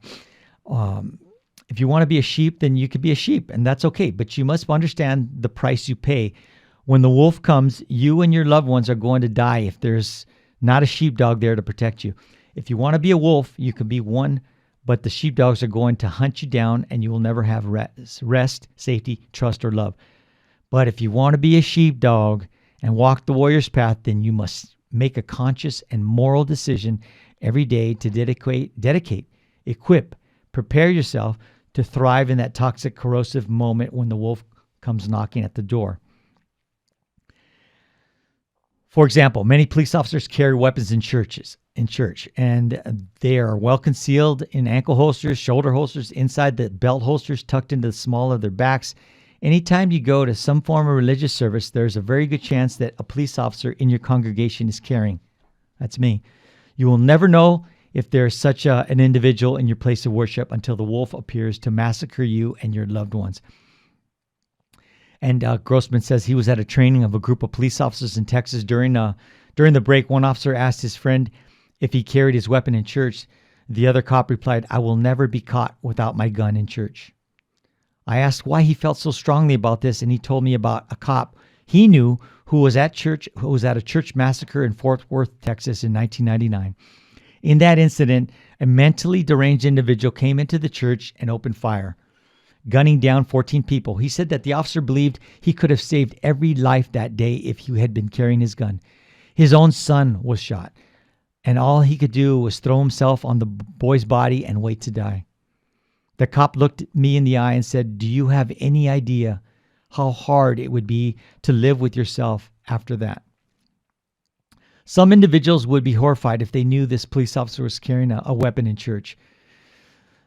if you want to be a sheep, then you can be a sheep, and that's okay. But you must understand the price you pay. When the wolf comes, you and your loved ones are going to die if there's not a sheepdog there to protect you. If you want to be a wolf, you can be one, but the sheepdogs are going to hunt you down and you will never have rest, safety, trust, or love. But if you want to be a sheepdog and walk the warrior's path, then you must make a conscious and moral decision every day to dedicate, equip, prepare yourself to thrive in that toxic, corrosive moment when the wolf comes knocking at the door. For example, many police officers carry weapons in church, and they are well concealed in ankle holsters, shoulder holsters, inside the belt holsters, tucked into the small of their backs. Anytime you go to some form of religious service, there's a very good chance that a police officer in your congregation is carrying. That's me. You will never know if there's such an individual in your place of worship until the wolf appears to massacre you and your loved ones. And Grossman says he was at a training of a group of police officers in Texas. During the break, one officer asked his friend if he carried his weapon in church. The other cop replied, "I will never be caught without my gun in church." I asked why he felt so strongly about this, and he told me about a cop he knew who was at a church massacre in Fort Worth, Texas in 1999. In that incident, a mentally deranged individual came into the church and opened fire, gunning down 14 people. He said that the officer believed he could have saved every life that day if he had been carrying his gun. His own son was shot, and all he could do was throw himself on the boy's body and wait to die. The cop looked me in the eye and said, "Do you have any idea how hard it would be to live with yourself after that?" Some individuals would be horrified if they knew this police officer was carrying a weapon in church.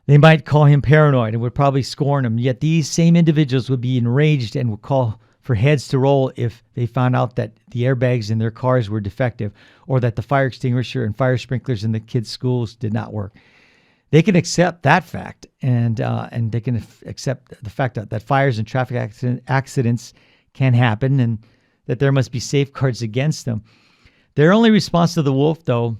They might call him paranoid and would probably scorn him. Yet these same individuals would be enraged and would call for heads to roll if they found out that the airbags in their cars were defective or that the fire extinguisher and fire sprinklers in the kids' schools did not work. They can accept that fact, and they can accept the fact that fires and traffic accidents can happen and that there must be safeguards against them. Their only response to the wolf, though,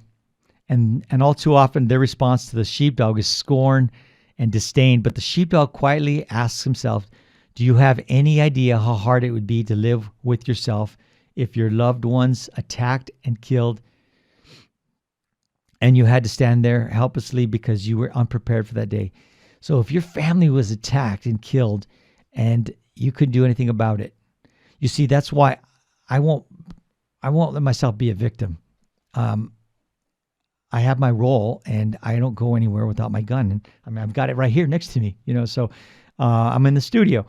and all too often their response to the sheepdog, is scorn and disdain. But the sheepdog quietly asks himself, do you have any idea how hard it would be to live with yourself if your loved ones attacked and killed and you had to stand there helplessly because you were unprepared for that day? So if your family was attacked and killed and you couldn't do anything about it, you see, that's why I won't let myself be a victim. I have my role, and I don't go anywhere without my gun. And I mean, I've got it right here next to me, so I'm in the studio.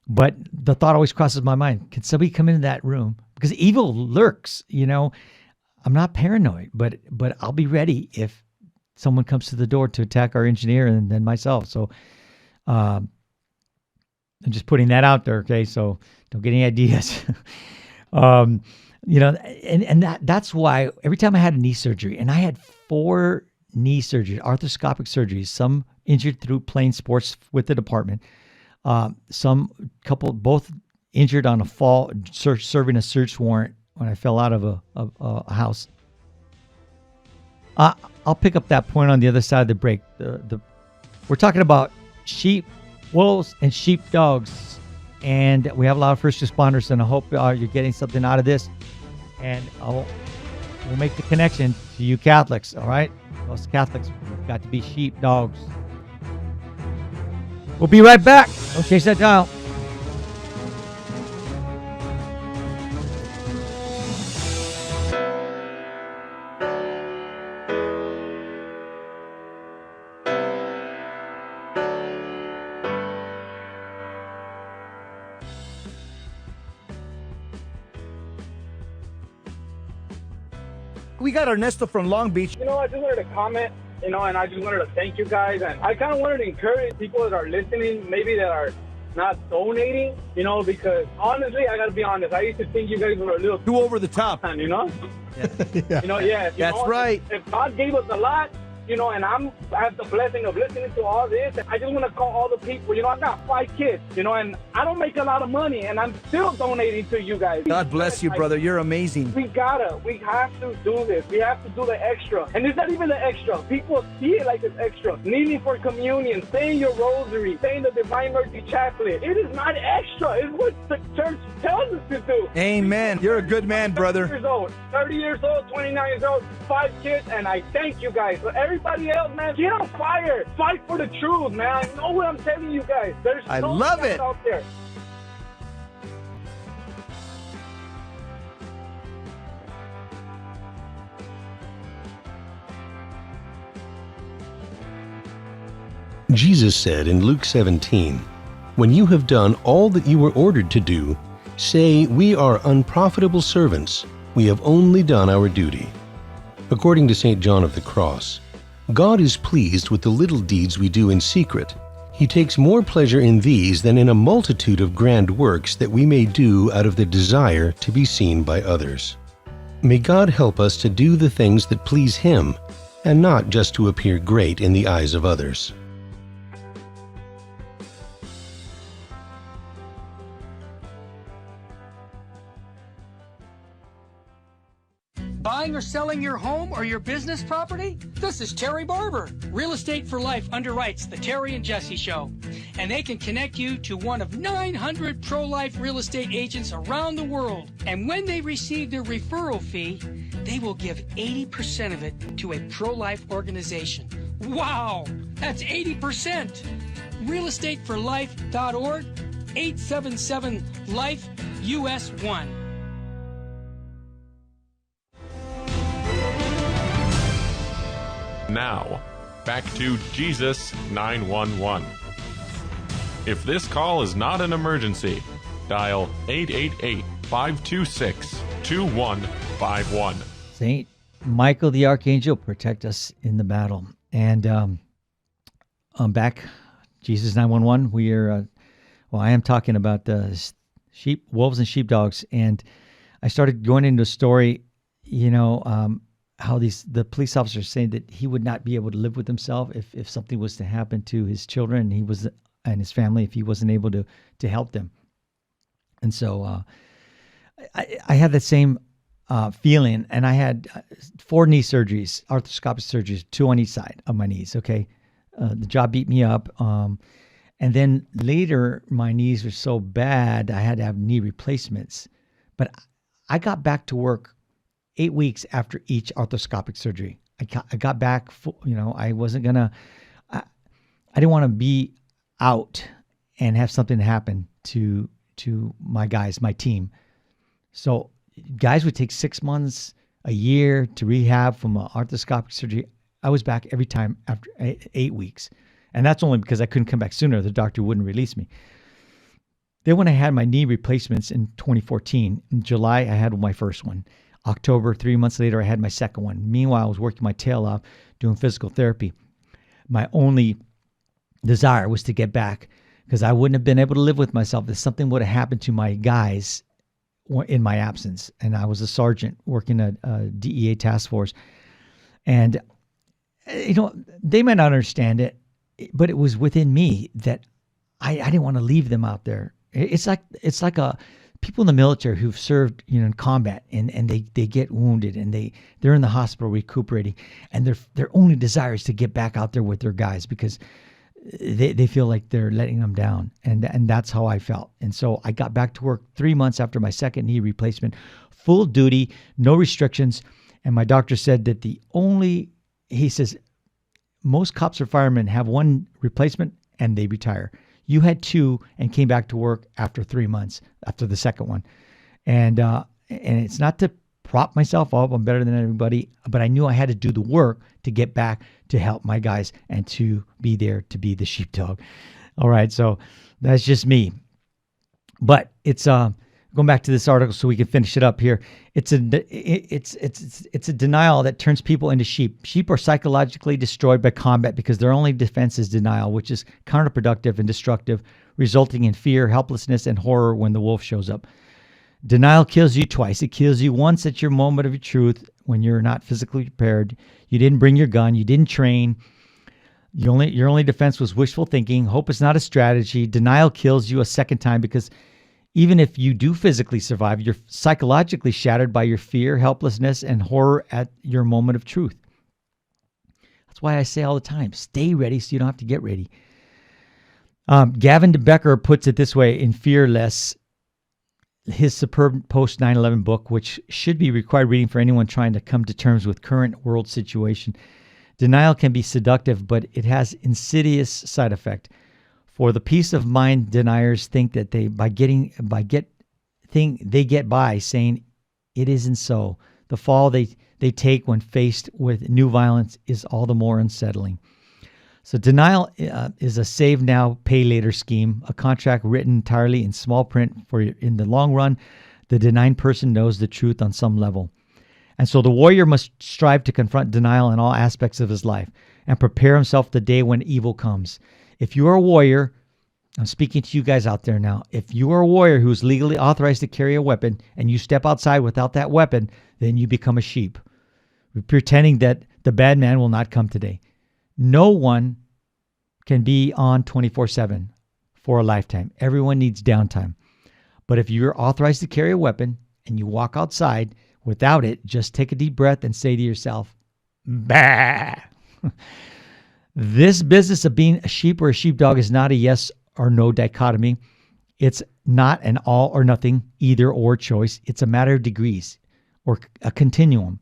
But the thought always crosses my mind, can somebody come into that room? Because evil lurks, I'm not paranoid, but I'll be ready if someone comes to the door to attack our engineer and then myself. So I'm just putting that out there, okay? So don't get any ideas. That's why every time I had a knee surgery, and I had 4 knee surgeries, arthroscopic surgeries, some injured through playing sports with the department, both injured on a fall, serving a search warrant when I fell out of a house. I'll pick up that point on the other side of the break. We're talking about sheep, wolves, and sheepdogs. And we have a lot of first responders, and I hope you're getting something out of this. And we'll make the connection to you Catholics, all right? Us Catholics, we've got to be sheepdogs. We'll be right back. Don't change that dial. We got Ernesto from Long Beach. I just wanted to comment, and I just wanted to thank you guys. And I kind of wanted to encourage people that are listening, maybe that are not donating, because honestly, I got to be honest. I used to think you guys were a little too over the top. Yeah. That's right. If God gave us a lot, and I have the blessing of listening to all this, and I just want to call all the people. I've got 5 kids, and I don't make a lot of money, and I'm still donating to you guys. God bless you, brother. You're amazing. We have to do this. We have to do the extra. And it's not even the extra. People see it like it's extra. Kneeling for communion, saying your rosary, saying the Divine Mercy Chaplet. It is not extra. It's what the church tells us to do. Amen. You're a good man, brother. 30 years old, 29 years old, 5 kids, and I thank you guys. But everybody else, man, get on fire. Fight for the truth, man. I know what I'm telling you guys. There's I so love much it. out there. Jesus said in Luke 17, "When you have done all that you were ordered to do, say, 'We are unprofitable servants. We have only done our duty.'" According to St. John of the Cross, God is pleased with the little deeds we do in secret. He takes more pleasure in these than in a multitude of grand works that we may do out of the desire to be seen by others. May God help us to do the things that please Him and not just to appear great in the eyes of others. Buying or selling your home or your business property? This is Terry Barber. Real Estate for Life underwrites the Terry and Jesse Show. And they can connect you to one of 900 pro-life real estate agents around the world. And when they receive their referral fee, they will give 80% of it to a pro-life organization. Wow, that's 80%. realestateforlife.org, 877-LIFE, US 1. Now, back to Jesus 911. If this call is not an emergency, dial 888-526-2151. Saint Michael the Archangel, protect us in the battle. And I'm back, Jesus 911. We are, I am talking about the wolves and sheepdogs. And I started going into a story, how the police officer saying that he would not be able to live with himself if something was to happen to his children and his family if he wasn't able to help them. And so I had that same feeling, and I had 4 knee surgeries, arthroscopic surgeries, 2 on each side of my knees. Okay, the job beat me up, and then later my knees were so bad I had to have knee replacements. But I got back to work 8 weeks after each arthroscopic surgery. I got back, I wasn't gonna, I didn't want to be out and have something happen to my guys, my team. So guys would take 6 months, a year to rehab from an arthroscopic surgery. I was back every time after 8 weeks. And that's only because I couldn't come back sooner. The doctor wouldn't release me. Then when I had my knee replacements in 2014, in July, I had my first one. October, 3 months later, I had my second one. Meanwhile, I was working my tail off doing physical therapy. My only desire was to get back because I wouldn't have been able to live with myself if something would have happened to my guys in my absence. And I was a sergeant working a DEA task force. And, they might not understand it, but it was within me that I didn't want to leave them out there. It's like people in the military who've served, in combat and they get wounded and they're in the hospital recuperating, and their only desire is to get back out there with their guys because they feel like they're letting them down. And that's how I felt. And so I got back to work 3 months after my second knee replacement, full duty, no restrictions. And my doctor said that he says, most cops or firemen have 1 replacement and they retire. You had 2 and came back to work after 3 months after the second one. And it's not to prop myself up. I'm better than everybody, but I knew I had to do the work to get back to help my guys and to be there to be the sheepdog. All right. So that's just me, but it's, going back to this article so we can finish it up here. It's a denial that turns people into sheep. Sheep are psychologically destroyed by combat because their only defense is denial, which is counterproductive and destructive, resulting in fear, helplessness, and horror when the wolf shows up. Denial kills you twice. It kills you once at your moment of your truth when you're not physically prepared. You didn't bring your gun. You didn't train. Your only defense was wishful thinking. Hope is not a strategy. Denial kills you a second time because even if you do physically survive, you're psychologically shattered by your fear, helplessness, and horror at your moment of truth. That's why I say all the time, stay ready so you don't have to get ready. Gavin de Becker puts it this way in Fearless, his superb post 9/11 book, which should be required reading for anyone trying to come to terms with current world situation. Denial can be seductive, but it has insidious side effect. For the peace of mind deniers think that they get by saying it isn't so. The fall they take when faced with new violence is all the more unsettling. So denial is a save now, pay later scheme, a contract written entirely in small print for in the long run. The denied person knows the truth on some level. And so the warrior must strive to confront denial in all aspects of his life and prepare himself the day when evil comes. If you are a warrior, I'm speaking to you guys out there now. If you are a warrior who's legally authorized to carry a weapon and you step outside without that weapon, then you become a sheep. Pretending that The bad man will not come today. No one can be on 24/7 for a lifetime. Everyone needs downtime. But if you're authorized to carry a weapon and you walk outside without it, just take a deep breath and say to yourself, bah. This business of being a sheep or a sheepdog is not a yes or no dichotomy. It's not an all or nothing either or choice. It's a matter of degrees or a continuum.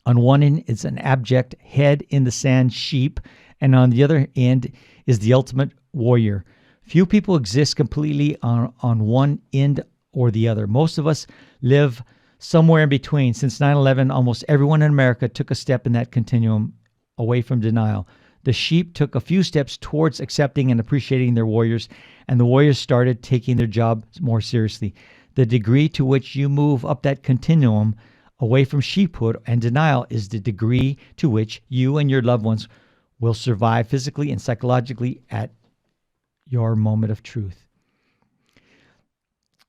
On one end, it's an abject head in the sand sheep, and on the other end is the ultimate warrior. Few people exist completely on one end or the other. Most of us live somewhere in between. Since 9/11, almost everyone in America took a step in that continuum away from denial. The sheep took a few steps towards accepting and appreciating their warriors, and the warriors started taking their job more seriously. The degree to which you move up that continuum away from sheephood and denial is the degree to which you and your loved ones will survive physically and psychologically at your moment of truth.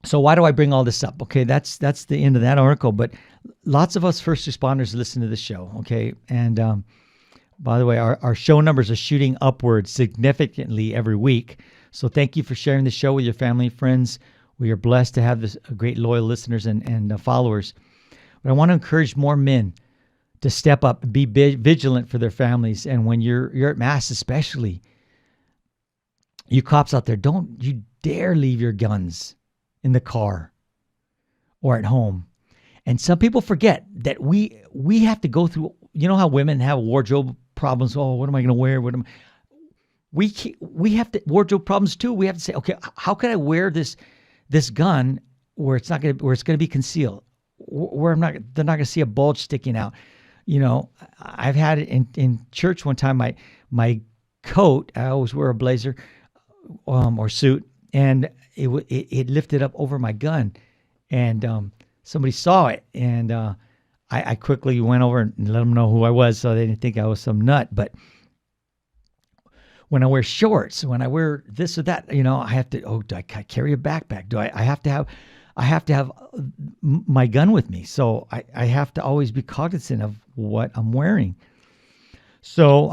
So why do I bring all this up? Okay, that's the end of that article, but lots of us first responders listen to the show, okay? And by the way, our show numbers are shooting upwards significantly every week. So thank you for sharing the show with your family and friends. We are blessed to have this great loyal listeners and followers. But I want to encourage more men to step up, be vigilant for their families. And when you're at mass especially, you cops out there, don't you dare leave your guns in the car or at home. And some people forget that we have to go through, you know how women have wardrobe problems. Oh, what am I going to wear? We have to wardrobe problems too. We have to say, okay, how can I wear this gun where it's going to be concealed, where they're not going to see a bulge sticking out. You know, I've had it in church one time. My coat, I always wear a blazer or suit, and it lifted up over my gun, and somebody saw it, and I quickly went over and let them know who I was, so they didn't think I was some nut. But when I wear shorts, when I wear this or that, you know, I have to. Oh, do I carry a backpack? Do I have to have? I have to have my gun with me, so I have to always be cognizant of what I'm wearing. So,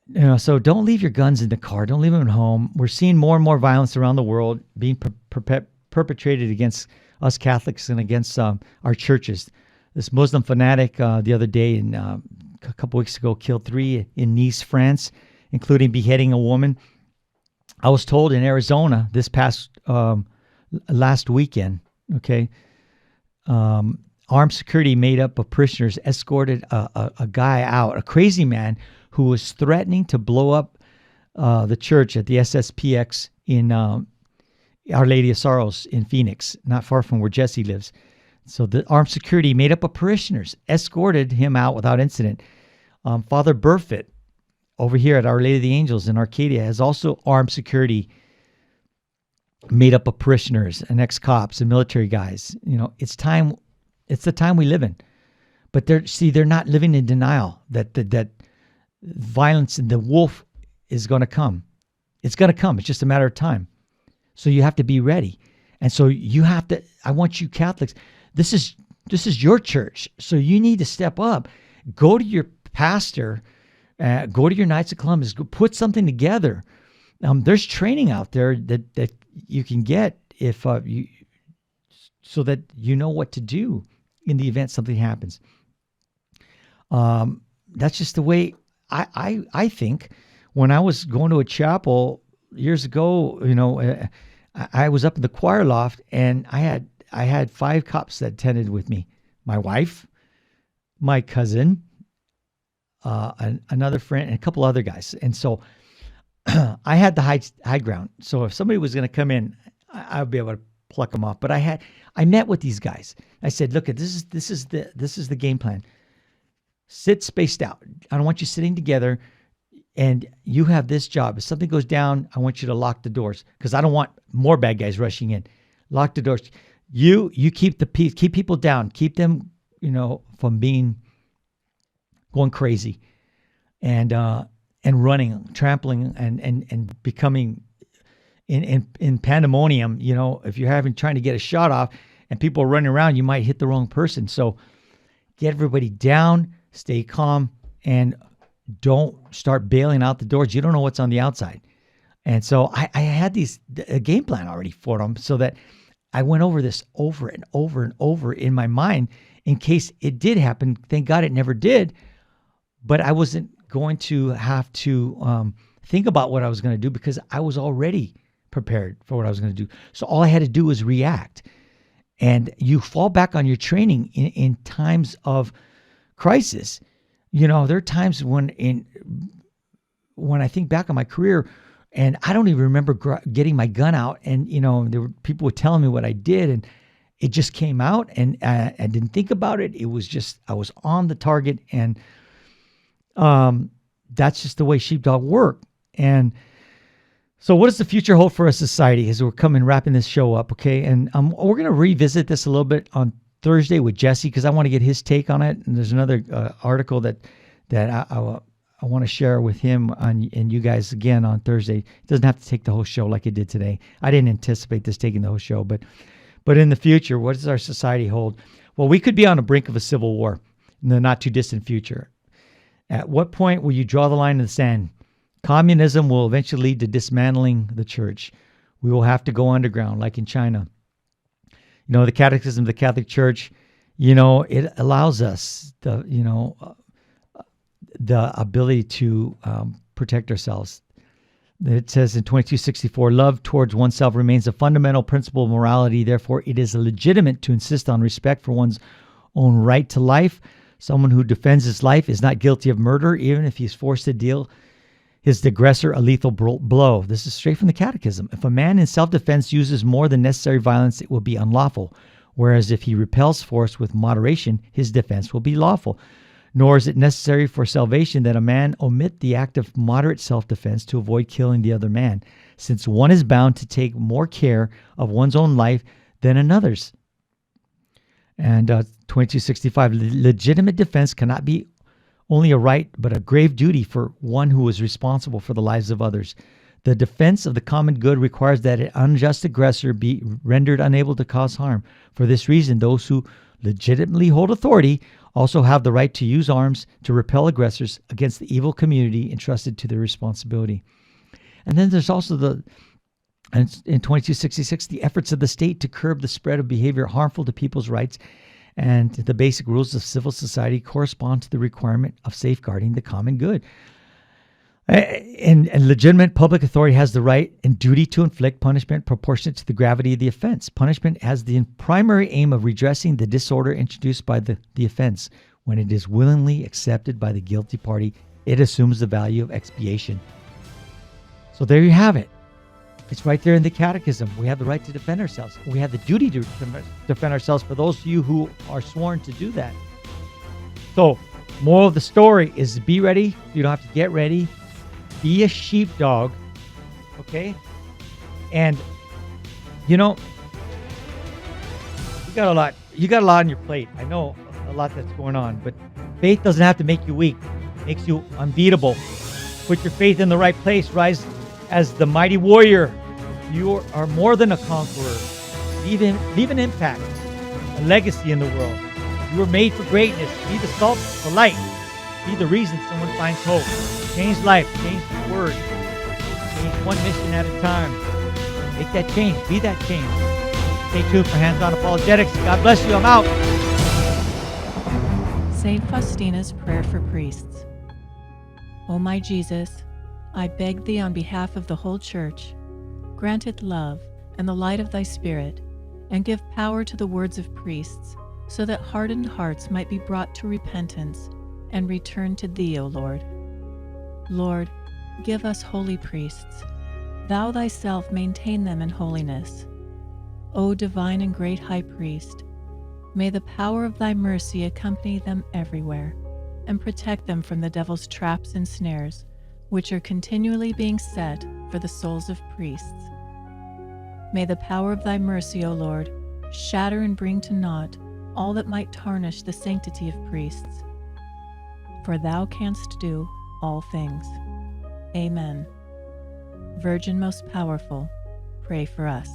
you know, so don't leave your guns in the car. Don't leave them at home. We're seeing more and more violence around the world being perpetrated against us Catholics and against our churches. This Muslim fanatic the other day, a couple weeks ago, killed 3 in Nice, France, including beheading a woman. I was told in Arizona this past last weekend, okay, armed security made up of parishioners escorted a guy out, a crazy man who was threatening to blow up the church at the SSPX in Our Lady of Sorrows in Phoenix, not far from where Jesse lives. So the armed security made up of parishioners escorted him out without incident. Father Burfitt over here at Our Lady of the Angels in Arcadia has also armed security made up of parishioners and ex-cops and military guys. You know, it's the time we live in. But they're not living in denial that violence and the wolf is going to come. It's going to come. It's just a matter of time. So you have to be ready. And so you have to, I want you Catholics, this is your church. So you need to step up. Go to your pastor, go to your Knights of Columbus, go put something together. There's training out there that you can get if you, so that you know what to do in the event something happens. That's just the way I think. When I was going to a chapel years ago, you know, I was up in the choir loft, and I had 5 cops that attended with me. My wife, my cousin, another friend, and a couple other guys. And so I had the high ground. So if somebody was going to come in, I would be able to pluck them off. But I met with these guys. I said, look, this is the game plan. Sit spaced out. I don't want you sitting together, and you have this job. If something goes down, I want you to lock the doors, because I don't want more bad guys rushing in. Lock the doors. You keep the peace. Keep people down. Keep them, you know, from going crazy, and running, trampling, and becoming in pandemonium. You know, if you're trying to get a shot off and people are running around, you might hit the wrong person. So get everybody down, stay calm, and don't start bailing out the doors. You don't know what's on the outside. And so I had a game plan already for them, so that I went over this over and over and over in my mind in case it did happen. Thank God it never did. But I wasn't going to have to think about what I was going to do, because I was already prepared for what I was going to do. So all I had to do was react. And you fall back on your training in times of crisis. There are times when I think back on my career, and I don't even remember getting my gun out, and there were people were telling me what I did, and it just came out, and I didn't think about it. It was just, I was on the target, and that's just the way Sheepdog work. And so what does the future hold for our society as we're wrapping this show up, okay? And we're going to revisit this a little bit on Thursday with Jesse, because I want to get his take on it. And there's another article that I want to share with him and you guys again on Thursday. It doesn't have to take the whole show like it did today. I didn't anticipate this taking the whole show, but in the future, what does our society hold? Well, we could be on the brink of a civil war in the not too distant future. At what point will you draw the line in the sand? Communism will eventually lead to dismantling the church. We will have to go underground, like in China. The Catechism of the Catholic Church, it allows us the ability to protect ourselves. It says in 2264, love towards oneself remains a fundamental principle of morality. Therefore, it is legitimate to insist on respect for one's own right to life. Someone who defends his life is not guilty of murder, even if he's forced to deal his aggressor a lethal blow. This is straight from the Catechism. If a man in self-defense uses more than necessary violence, it will be unlawful. Whereas if he repels force with moderation, his defense will be lawful. Nor is it necessary for salvation that a man omit the act of moderate self-defense to avoid killing the other man, since one is bound to take more care of one's own life than another's. And 2265, legitimate defense cannot be only a right, but a grave duty for one who is responsible for the lives of others. The defense of the common good requires that an unjust aggressor be rendered unable to cause harm. For this reason, those who legitimately hold authority also have the right to use arms to repel aggressors against the evil community entrusted to their responsibility. And then there's also in 2266, the efforts of the state to curb the spread of behavior harmful to people's rights and the basic rules of civil society correspond to the requirement of safeguarding the common good. And legitimate public authority has the right and duty to inflict punishment proportionate to the gravity of the offense. Punishment has the primary aim of redressing the disorder introduced by the offense. When it is willingly accepted by the guilty party, it assumes the value of expiation. So there you have it. It's right there in the Catechism. We have the right to defend ourselves. We have the duty to defend ourselves for those of you who are sworn to do that. So, moral of the story is be ready. You don't have to get ready. Be a sheepdog. Okay? And, you got a lot. You got a lot on your plate. I know a lot that's going on. But faith doesn't have to make you weak. It makes you unbeatable. Put your faith in the right place. Rise as the mighty warrior. You are more than a conqueror. Leave an impact, a legacy in the world. You were made for greatness. Be the salt, the light. Be the reason someone finds hope. Change life. Change the word. Change one mission at a time. Make that change. Be that change. Stay tuned for Hands On Apologetics. God bless you. I'm out. St. Faustina's Prayer for Priests. O my Jesus, I beg thee on behalf of the whole Church, grant it love and the light of thy Spirit, and give power to the words of priests, so that hardened hearts might be brought to repentance and return to thee, O Lord. Lord, give us holy priests. Thou thyself maintain them in holiness. O divine and great High Priest, may the power of thy mercy accompany them everywhere, and protect them from the devil's traps and snares, which are continually being set for the souls of priests. May the power of thy mercy, O Lord, shatter and bring to naught all that might tarnish the sanctity of priests. For thou canst do all things. Amen. Virgin most powerful, pray for us.